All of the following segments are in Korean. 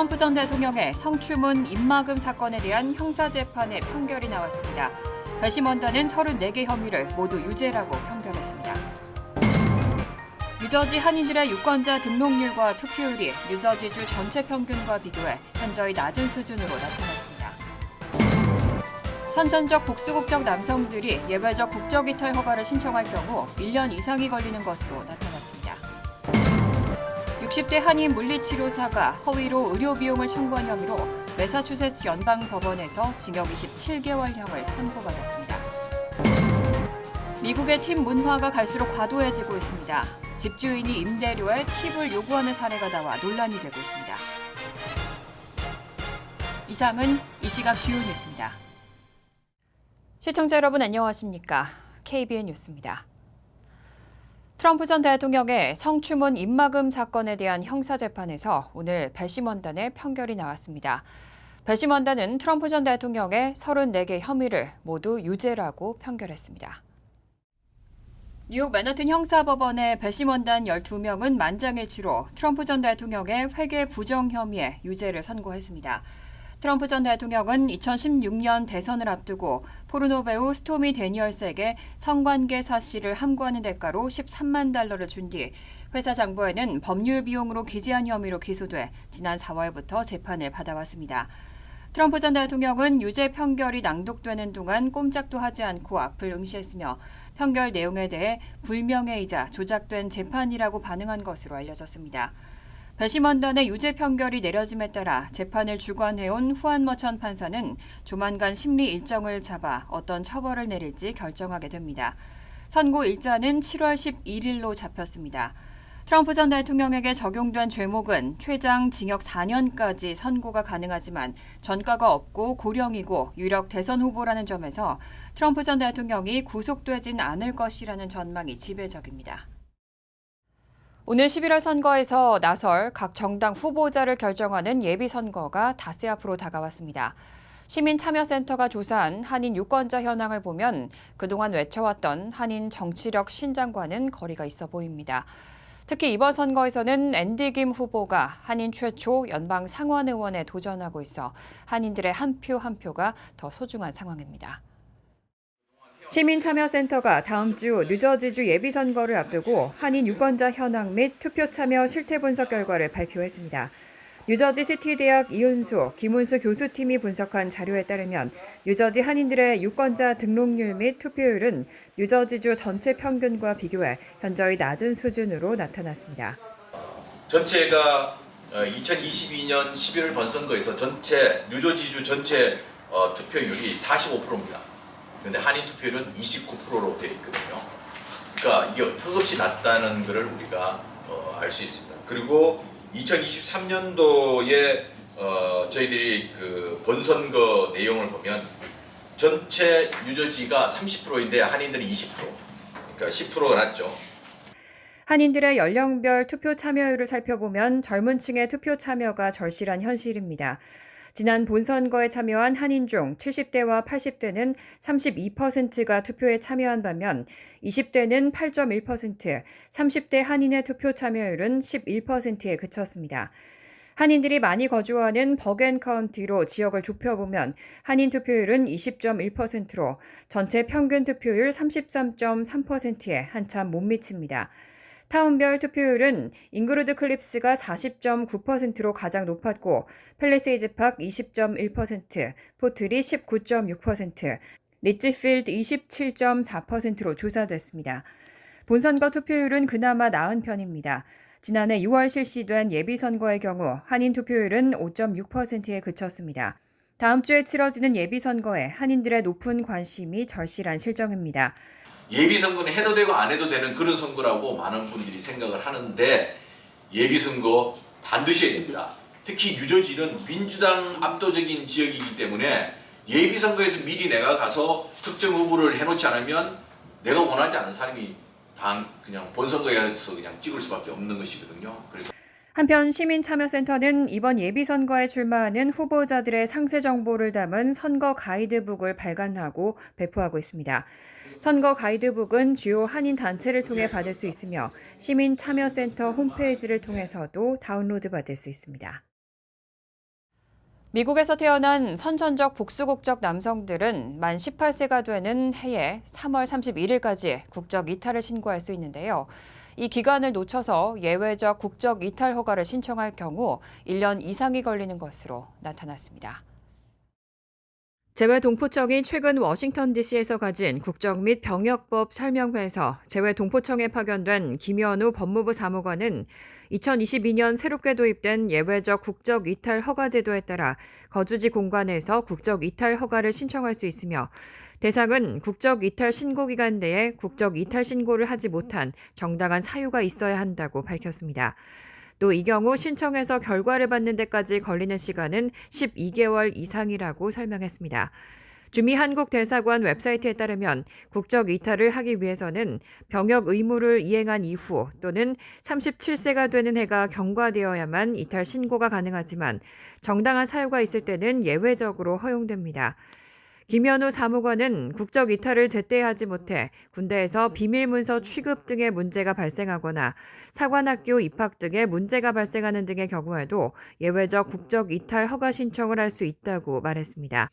트럼프 전 대통령의 성추문 입막음 사건에 대한 형사재판의 판결이 나왔습니다. 배심원단은 34개 혐의를 모두 유죄라고 판결했습니다. 뉴저지 한인들의 유권자 등록률과 투표율이 뉴저지주 전체 평균과 비교해 현저히 낮은 수준으로 나타났습니다. 선천적 복수국적 남성들이 예외적 국적이탈 허가를 신청할 경우 1년 이상이 걸리는 것으로 나타났습니다. 60대 한인 물리치료사가 허위로 의료 비용을 청구한 혐의로 매사추세츠 연방법원에서 징역 27개월형을 선고받았습니다. 미국의 팁 문화가 갈수록 과도해지고 있습니다. 집주인이 임대료에 팁을 요구하는 사례가 나와 논란이 되고 있습니다. 이상은 이 시각 주요 뉴스입니다. 시청자 여러분 안녕하십니까? KBN 뉴스입니다. 트럼프 전 대통령의 성추문 입막음 사건에 대한 형사재판에서 오늘 배심원단의 판결이 나왔습니다. 배심원단은 트럼프 전 대통령의 34개 혐의를 모두 유죄라고 판결했습니다. 뉴욕 맨하튼 형사법원의 배심원단 12명은 만장일치로 트럼프 전 대통령의 회계 부정 혐의에 유죄를 선고했습니다. 트럼프 전 대통령은 2016년 대선을 앞두고 포르노 배우 스토미 데니얼스에게 성관계 사실을 함구하는 대가로 $13만 준 뒤 회사 장부에는 법률 비용으로 기재한 혐의로 기소돼 지난 4월부터 재판을 받아왔습니다. 트럼프 전 대통령은 유죄 판결이 낭독되는 동안 꼼짝도 하지 않고 앞을 응시했으며 판결 내용에 대해 불명예이자 조작된 재판이라고 반응한 것으로 알려졌습니다. 배심원단의 유죄 판결이 내려짐에 따라 재판을 주관해온 후안 머천 판사는 조만간 심리 일정을 잡아 어떤 처벌을 내릴지 결정하게 됩니다. 선고 일자는 7월 11일로 잡혔습니다. 트럼프 전 대통령에게 적용된 죄목은 최장 징역 4년까지 선고가 가능하지만 전과가 없고 고령이고 유력 대선 후보라는 점에서 트럼프 전 대통령이 구속되진 않을 것이라는 전망이 지배적입니다. 오늘 11월 선거에서 나설 각 정당 후보자를 결정하는 예비선거가 닷새 앞으로 다가왔습니다. 시민참여센터가 조사한 한인 유권자 현황을 보면 그동안 외쳐왔던 한인 정치력 신장과는 거리가 있어 보입니다. 특히 이번 선거에서는 앤디 김 후보가 한인 최초 연방 상원 의원에 도전하고 있어 한인들의 한 표 한 표가 더 소중한 상황입니다. 시민참여센터가 다음 주 뉴저지주 예비선거를 앞두고 한인 유권자 현황 및 투표 참여 실태 분석 결과를 발표했습니다. 뉴저지 시티대학 이은수, 김은수 교수팀이 분석한 자료에 따르면 뉴저지 한인들의 유권자 등록률 및 투표율은 뉴저지주 전체 평균과 비교해 현저히 낮은 수준으로 나타났습니다. 전체가 2022년 11월 본선거에서 전체 뉴저지주 전체 투표율이 45%입니다. 그런데 한인 투표율은 29%로 되어 있거든요. 그러니까 이게 턱없이 낮다는 것을 우리가 알 수 있습니다. 그리고 2023년도에 저희들이 그 본선거 내용을 보면 전체 뉴저지가 30%인데 한인들이 20%, 그러니까 10%가 낮죠. 한인들의 연령별 투표 참여율을 살펴보면 젊은 층의 투표 참여가 절실한 현실입니다. 지난 본선거에 참여한 한인 중 70대와 80대는 32%가 투표에 참여한 반면 20대는 8.1%, 30대 한인의 투표 참여율은 11%에 그쳤습니다. 한인들이 많이 거주하는 버겐 카운티로 지역을 좁혀보면 한인 투표율은 20.1%로 전체 평균 투표율 33.3%에 한참 못 미칩니다. 타운별 투표율은 잉그루드 클립스가 40.9%로 가장 높았고 팰리세이즈 팍 20.1%, 포트리 19.6%, 리치필드 27.4%로 조사됐습니다. 본선거 투표율은 그나마 나은 편입니다. 지난해 6월 실시된 예비선거의 경우 한인 투표율은 5.6%에 그쳤습니다. 다음 주에 치러지는 예비선거에 한인들의 높은 관심이 절실한 실정입니다. 예비선거는 해도 되고 안 해도 되는 그런 선거라고 많은 분들이 생각을 하는데 예비선거 반드시 해야 됩니다. 특히 뉴저지는 민주당 압도적인 지역이기 때문에 예비선거에서 미리 내가 가서 특정 후보를 해놓지 않으면 내가 원하지 않는 사람이 그냥 본선거에 가서 그냥 찍을 수밖에 없는 것이거든요. 그래서 한편 시민참여센터는 이번 예비선거에 출마하는 후보자들의 상세 정보를 담은 선거 가이드북을 발간하고 배포하고 있습니다. 선거 가이드북은 주요 한인 단체를 통해 받을 수 있으며 시민참여센터 홈페이지를 통해서도 다운로드 받을 수 있습니다. 미국에서 태어난 선천적 복수국적 남성들은 만 18세가 되는 해에 3월 31일까지 국적 이탈을 신고할 수 있는데요. 이 기간을 놓쳐서 예외적 국적 이탈 허가를 신청할 경우 1년 이상이 걸리는 것으로 나타났습니다. 재외동포청이 최근 워싱턴 DC에서 가진 국적 및 병역법 설명회에서 재외동포청에 파견된 김현우 법무부 사무관은 2022년 새롭게 도입된 예외적 국적 이탈 허가 제도에 따라 거주지 공간에서 국적 이탈 허가를 신청할 수 있으며 대상은 국적 이탈 신고 기간 내에 국적 이탈 신고를 하지 못한 정당한 사유가 있어야 한다고 밝혔습니다. 또 이 경우 신청해서 결과를 받는 데까지 걸리는 시간은 12개월 이상이라고 설명했습니다. 주미한국대사관 웹사이트에 따르면 국적 이탈을 하기 위해서는 병역 의무를 이행한 이후 또는 37세가 되는 해가 경과되어야만 이탈 신고가 가능하지만 정당한 사유가 있을 때는 예외적으로 허용됩니다. 김현우 사무관은 국적 이탈을 제때 하지 못해 군대에서 비밀문서 취급 등의 문제가 발생하거나 사관학교 입학 등의 문제가 발생하는 등의 경우에도 예외적 국적 이탈 허가 신청을 할 수 있다고 말했습니다.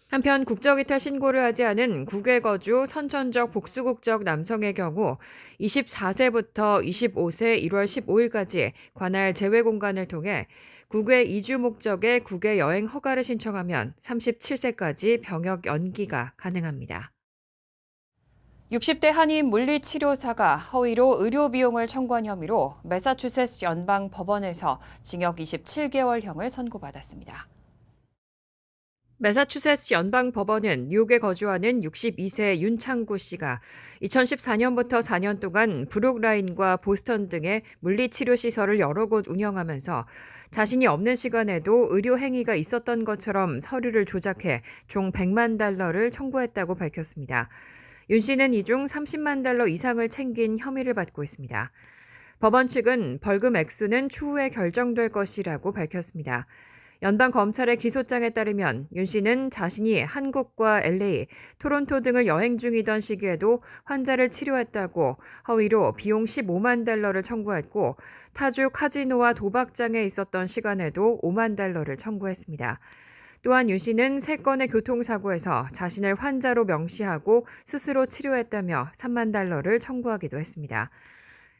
한편 국적 이탈 신고를 하지 않은 국외 거주 선천적 복수국적 남성의 경우 24세부터 25세 1월 15일까지 관할 재외공간을 통해 국외 이주 목적의 국외 여행 허가를 신청하면 37세까지 병역 연기가 가능합니다. 60대 한인 물리치료사가 허위로 의료 비용을 청구한 혐의로 매사추세츠 연방법원에서 징역 27개월형을 선고받았습니다. 매사추세츠 연방법원은 뉴욕에 거주하는 62세 윤창구 씨가 2014년부터 4년 동안 브룩라인과 보스턴 등의 물리치료 시설을 여러 곳 운영하면서 자신이 없는 시간에도 의료 행위가 있었던 것처럼 서류를 조작해 총 100만 달러를 청구했다고 밝혔습니다. 윤 씨는 이 중 30만 달러 이상을 챙긴 혐의를 받고 있습니다. 법원 측은 벌금 액수는 추후에 결정될 것이라고 밝혔습니다. 연방검찰의 기소장에 따르면 윤 씨는 자신이 한국과 LA, 토론토 등을 여행 중이던 시기에도 환자를 치료했다고 허위로 비용 15만 달러를 청구했고 타주 카지노와 도박장에 있었던 시간에도 5만 달러를 청구했습니다. 또한 윤 씨는 3건의 교통사고에서 자신을 환자로 명시하고 스스로 치료했다며 3만 달러를 청구하기도 했습니다.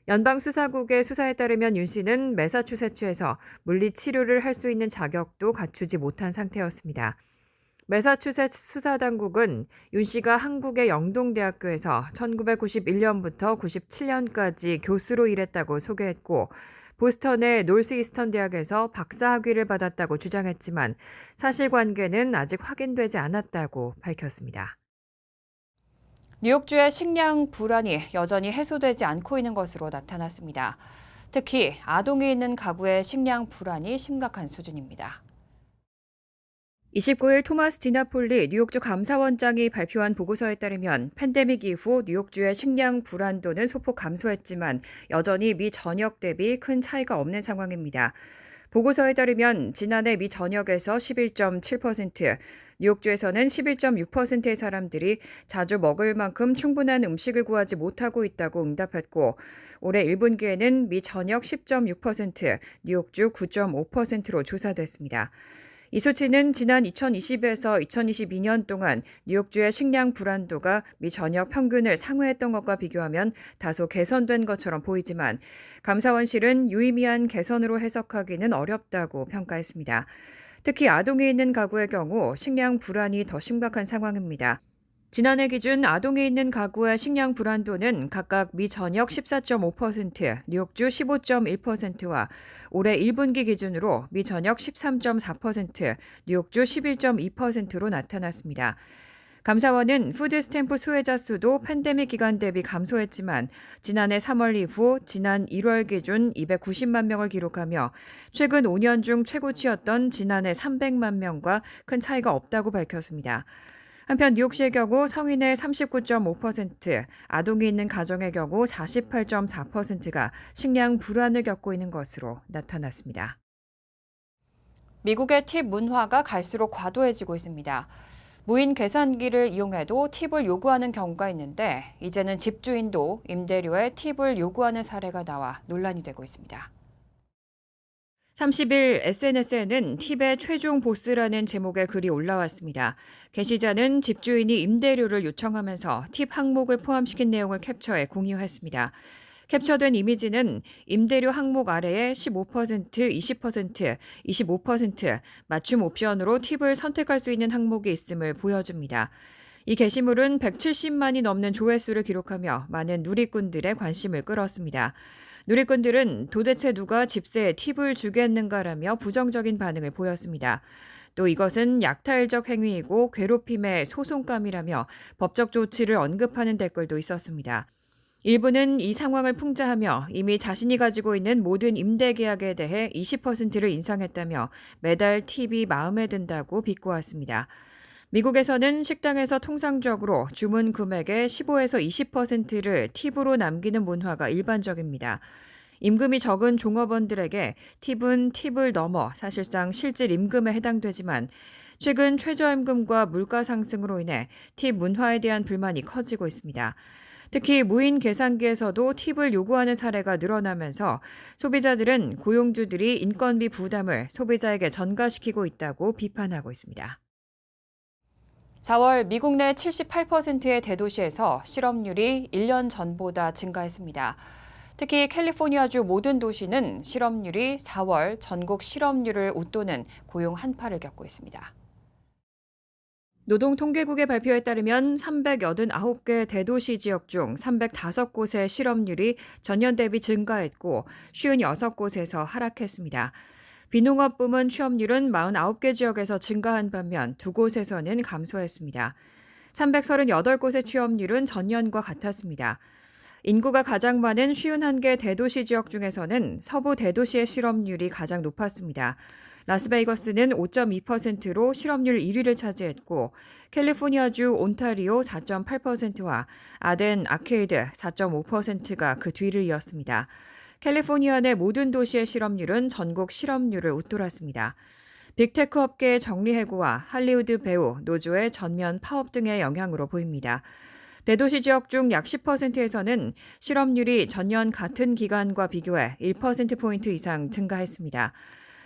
연방수사국의 수사에 따르면 윤 씨는 매사추세츠에서 물리치료를 할 수 있는 자격도 갖추지 못한 상태였습니다. 매사추세츠 수사당국은 윤 씨가 한국의 영동대학교에서 1991년부터 97년까지 교수로 일했다고 소개했고 보스턴의 노스이스턴 대학에서 박사학위를 받았다고 주장했지만 사실관계는 아직 확인되지 않았다고 밝혔습니다. 뉴욕주의 식량 불안이 여전히 해소되지 않고 있는 것으로 나타났습니다. 특히 아동이 있는 가구의 식량 불안이 심각한 수준입니다. 29일 토마스 디나폴리 뉴욕주 감사원장이 발표한 보고서에 따르면 팬데믹 이후 뉴욕주의 식량 불안도는 소폭 감소했지만 여전히 미 전역 대비 큰 차이가 없는 상황입니다. 보고서에 따르면 지난해 미 전역에서 11.7%, 뉴욕주에서는 11.6%의 사람들이 자주 먹을 만큼 충분한 음식을 구하지 못하고 있다고 응답했고 올해 1분기에는 미 전역 10.6%, 뉴욕주 9.5%로 조사됐습니다. 이 수치는 지난 2020에서 2022년 동안 뉴욕주의 식량 불안도가 미 전역 평균을 상회했던 것과 비교하면 다소 개선된 것처럼 보이지만 감사원실은 유의미한 개선으로 해석하기는 어렵다고 평가했습니다. 특히 아동이 있는 가구의 경우 식량 불안이 더 심각한 상황입니다. 지난해 기준 아동이 있는 가구의 식량 불안도는 각각 미 전역 14.5%, 뉴욕주 15.1%와 올해 1분기 기준으로 미 전역 13.4%, 뉴욕주 11.2%로 나타났습니다. 감사원은 푸드 스탬프 수혜자 수도 팬데믹 기간 대비 감소했지만 지난해 3월 이후 지난 1월 기준 290만 명을 기록하며 최근 5년 중 최고치였던 지난해 300만 명과 큰 차이가 없다고 밝혔습니다. 한편 뉴욕시의 경우 성인의 39.5%, 아동이 있는 가정의 경우 48.4%가 식량 불안을 겪고 있는 것으로 나타났습니다. 미국의 팁 문화가 갈수록 과도해지고 있습니다. 무인 계산기를 이용해도 팁을 요구하는 경우가 있는데 이제는 집주인도 임대료에 팁을 요구하는 사례가 나와 논란이 되고 있습니다. 30일 SNS에는 팁의 최종 보스라는 제목의 글이 올라왔습니다. 게시자는 집주인이 임대료를 요청하면서 팁 항목을 포함시킨 내용을 캡처해 공유했습니다. 캡처된 이미지는 임대료 항목 아래에 15%, 20%, 25% 맞춤 옵션으로 팁을 선택할 수 있는 항목이 있음을 보여줍니다. 이 게시물은 170만이 넘는 조회수를 기록하며 많은 누리꾼들의 관심을 끌었습니다. 누리꾼들은 도대체 누가 집세에 팁을 주겠는가라며 부정적인 반응을 보였습니다. 또 이것은 약탈적 행위이고 괴롭힘의 소송감이라며 법적 조치를 언급하는 댓글도 있었습니다. 일부는 이 상황을 풍자하며 이미 자신이 가지고 있는 모든 임대 계약에 대해 20%를 인상했다며 매달 팁이 마음에 든다고 비꼬았습니다. 미국에서는 식당에서 통상적으로 주문 금액의 15에서 20%를 팁으로 남기는 문화가 일반적입니다. 임금이 적은 종업원들에게 팁은 팁을 넘어 사실상 실질 임금에 해당되지만 최근 최저임금과 물가 상승으로 인해 팁 문화에 대한 불만이 커지고 있습니다. 특히 무인 계산기에서도 팁을 요구하는 사례가 늘어나면서 소비자들은 고용주들이 인건비 부담을 소비자에게 전가시키고 있다고 비판하고 있습니다. 4월 미국 내 78%의 대도시에서 실업률이 1년 전보다 증가했습니다. 특히 캘리포니아주 모든 도시는 실업률이 4월 전국 실업률을 웃도는 고용 한파를 겪고 있습니다. 노동통계국의 발표에 따르면 389개 대도시 지역 중 305곳의 실업률이 전년 대비 증가했고 56곳에서 하락했습니다. 비농업 부문 취업률은 49개 지역에서 증가한 반면 2곳에서는 감소했습니다. 338곳의 취업률은 전년과 같았습니다. 인구가 가장 많은 51개 대도시 지역 중에서는 서부 대도시의 실업률이 가장 높았습니다. 라스베이거스는 5.2%로 실업률 1위를 차지했고 캘리포니아주 온타리오 4.8%와 아덴 아케이드 4.5%가 그 뒤를 이었습니다. 캘리포니아 내 모든 도시의 실업률은 전국 실업률을 웃돌았습니다. 빅테크 업계의 정리해고와 할리우드 배우, 노조의 전면 파업 등의 영향으로 보입니다. 대도시 지역 중 약 10%에서는 실업률이 전년 같은 기간과 비교해 1%포인트 이상 증가했습니다.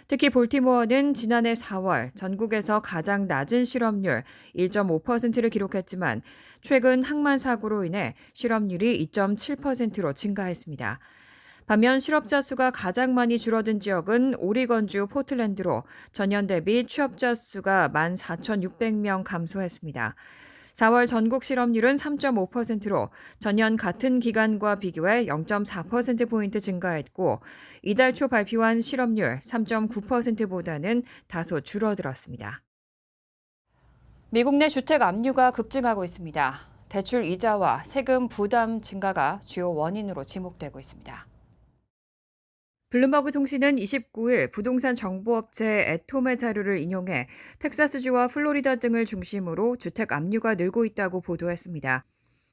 특히 볼티모어는 지난해 4월 전국에서 가장 낮은 실업률 1.5%를 기록했지만 최근 항만 사고로 인해 실업률이 2.7%로 증가했습니다. 반면 실업자 수가 가장 많이 줄어든 지역은 오리건주 포틀랜드로 전년 대비 취업자 수가 14,600명 감소했습니다. 4월 전국 실업률은 3.5%로 전년 같은 기간과 비교해 0.4%포인트 증가했고 이달 초 발표한 실업률 3.9%보다는 다소 줄어들었습니다. 미국 내 주택 압류가 급증하고 있습니다. 대출 이자와 세금 부담 증가가 주요 원인으로 지목되고 있습니다. 블룸버그 통신은 29일 부동산 정보업체 애톰의 자료를 인용해 텍사스주와 플로리다 등을 중심으로 주택 압류가 늘고 있다고 보도했습니다.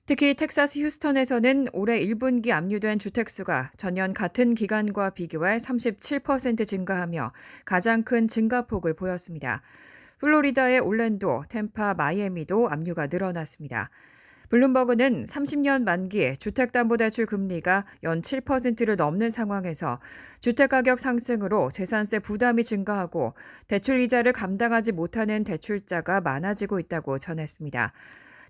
특히 텍사스 휴스턴에서는 올해 1분기 압류된 주택수가 전년 같은 기간과 비교해 37% 증가하며 가장 큰 증가폭을 보였습니다. 플로리다의 올랜도, 템파, 마이애미도 압류가 늘어났습니다. 블룸버그는 30년 만기 주택담보대출 금리가 연 7%를 넘는 상황에서 주택가격 상승으로 재산세 부담이 증가하고 대출 이자를 감당하지 못하는 대출자가 많아지고 있다고 전했습니다.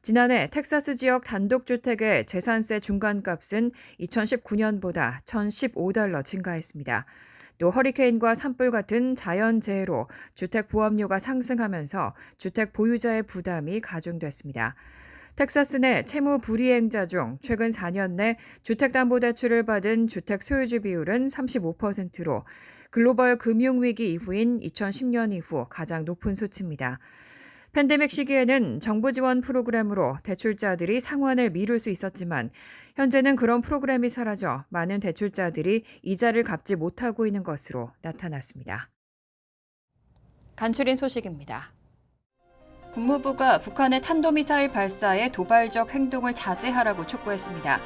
지난해 텍사스 지역 단독주택의 재산세 중간값은 2019년보다 $1,015 증가했습니다. 또 허리케인과 산불 같은 자연재해로 주택보험료가 상승하면서 주택 보유자의 부담이 가중됐습니다. 텍사스 내 채무 불이행자 중 최근 4년 내 주택담보대출을 받은 주택 소유주 비율은 35%로 글로벌 금융위기 이후인 2010년 이후 가장 높은 수치입니다. 팬데믹 시기에는 정부 지원 프로그램으로 대출자들이 상환을 미룰 수 있었지만 현재는 그런 프로그램이 사라져 많은 대출자들이 이자를 갚지 못하고 있는 것으로 나타났습니다. 간추린 소식입니다. 국무부가 북한의 탄도미사일 발사에 도발적 행동을 자제하라고 촉구했습니다.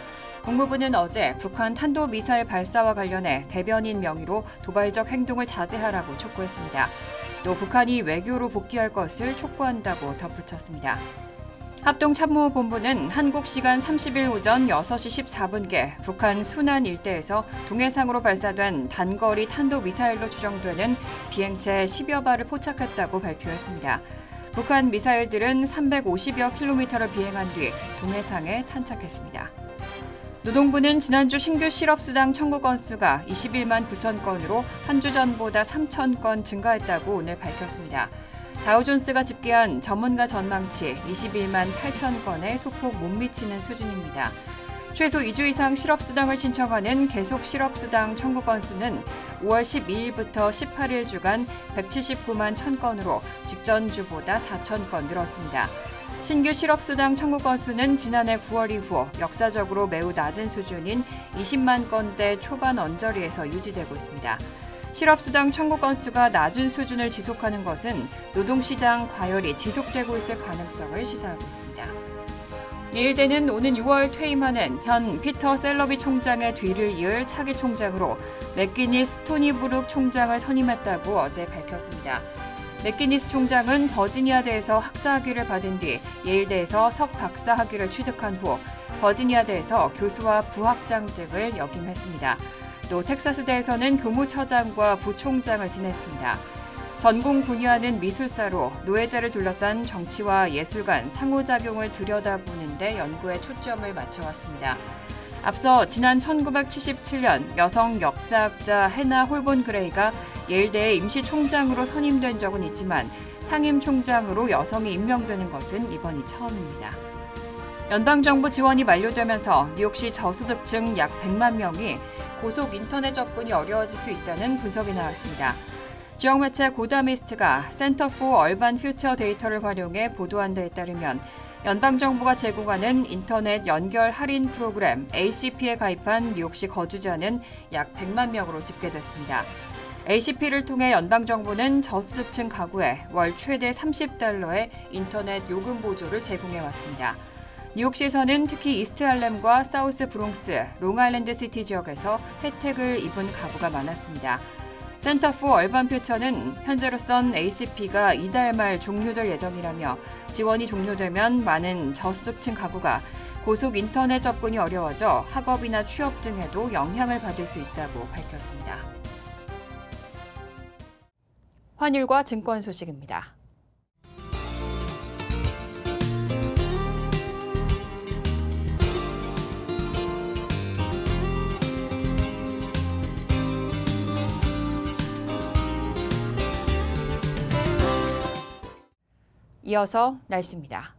국무부는 어제 북한 탄도미사일 발사와 관련해 대변인 명의로 도발적 행동을 자제하라고 촉구했습니다. 또 북한이 외교로 복귀할 것을 촉구한다고 덧붙였습니다. 합동참모본부는 한국 시간 30일 오전 6시 14분께 북한 순안 일대에서 동해상으로 발사된 단거리 탄도미사일로 추정되는 비행체 10여 발을 포착했다고 발표했습니다. 북한 미사일들은 350여 킬로미터를 비행한 뒤 동해상에 탄착했습니다. 노동부는 지난주 신규 실업수당 청구 건수가 21만 9천 건으로 한 주 전보다 3천 건 증가했다고 오늘 밝혔습니다. 다우존스가 집계한 전문가 전망치 21만 8천 건에 소폭 못 미치는 수준입니다. 최소 2주 이상 실업수당을 신청하는 계속 실업수당 청구 건수는 5월 12일부터 18일 주간 179만 1천 건으로 직전 주보다 4천 건 늘었습니다. 신규 실업수당 청구 건수는 지난해 9월 이후 역사적으로 매우 낮은 수준인 20만 건대 초반 언저리에서 유지되고 있습니다. 실업수당 청구 건수가 낮은 수준을 지속하는 것은 노동시장 과열이 지속되고 있을 가능성을 시사하고 있습니다. 예일대는 오는 6월 퇴임하는 현 피터 셀러비 총장의 뒤를 이을 차기 총장으로 맥기니스 토니브룩 총장을 선임했다고 어제 밝혔습니다. 맥기니스 총장은 버지니아대에서 학사학위를 받은 뒤 예일대에서 석박사학위를 취득한 후 버지니아대에서 교수와 부학장 등을 역임했습니다. 또 텍사스대에서는 교무처장과 부총장을 지냈습니다. 전공 분야는 미술사로 노예자를 둘러싼 정치와 예술 간 상호작용을 들여다보는 데 연구에 초점을 맞춰왔습니다. 앞서 지난 1977년 여성 역사학자 해나 홀본 그레이가 예일대의 임시 총장으로 선임된 적은 있지만 상임 총장으로 여성이 임명되는 것은 이번이 처음입니다. 연방정부 지원이 만료되면서 뉴욕시 저소득층 약 100만 명이 고속 인터넷 접근이 어려워질 수 있다는 분석이 나왔습니다. 지역 매체 고다미스트가 센터 포 얼반 퓨처 데이터를 활용해 보도한 데에 따르면 연방정부가 제공하는 인터넷 연결 할인 프로그램 ACP에 가입한 뉴욕시 거주자는 약 100만 명으로 집계됐습니다. ACP를 통해 연방정부는 저소득층 가구에 월 최대 $30의 인터넷 요금 보조를 제공해왔습니다. 뉴욕시에서는 특히 이스트 할렘과 사우스 브롱스, 롱아일랜드 시티 지역에서 혜택을 입은 가구가 많았습니다. 센터 포 얼반 퓨처는 현재로선 ACP가 이달 말 종료될 예정이라며 지원이 종료되면 많은 저소득층 가구가 고속 인터넷 접근이 어려워져 학업이나 취업 등에도 영향을 받을 수 있다고 밝혔습니다. 환율과 증권 소식입니다. 이어서 날씨입니다.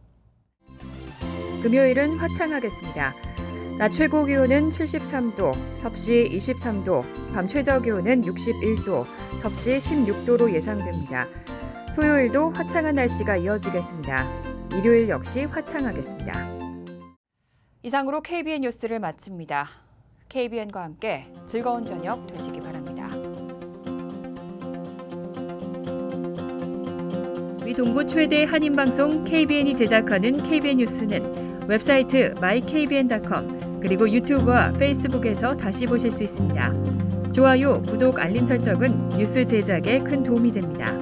금요일은 화창하겠습니다. 낮 최고 기온은 73도, 섭씨 23도, 밤 최저 기온은 61도, 섭씨 16도로 예상됩니다. 토요일도 화창한 날씨가 이어지겠습니다. 일요일 역시 화창하겠습니다. 이상으로 KBN 뉴스를 마칩니다. KBN과 함께 즐거운 저녁 되시기 바랍니다. 우리 동부 최대 한인방송 KBN이 제작하는 KBN 뉴스는 웹사이트 mykbn.com 그리고 유튜브와 페이스북에서 다시 보실 수 있습니다. 좋아요, 구독, 알림 설정은 뉴스 제작에 큰 도움이 됩니다.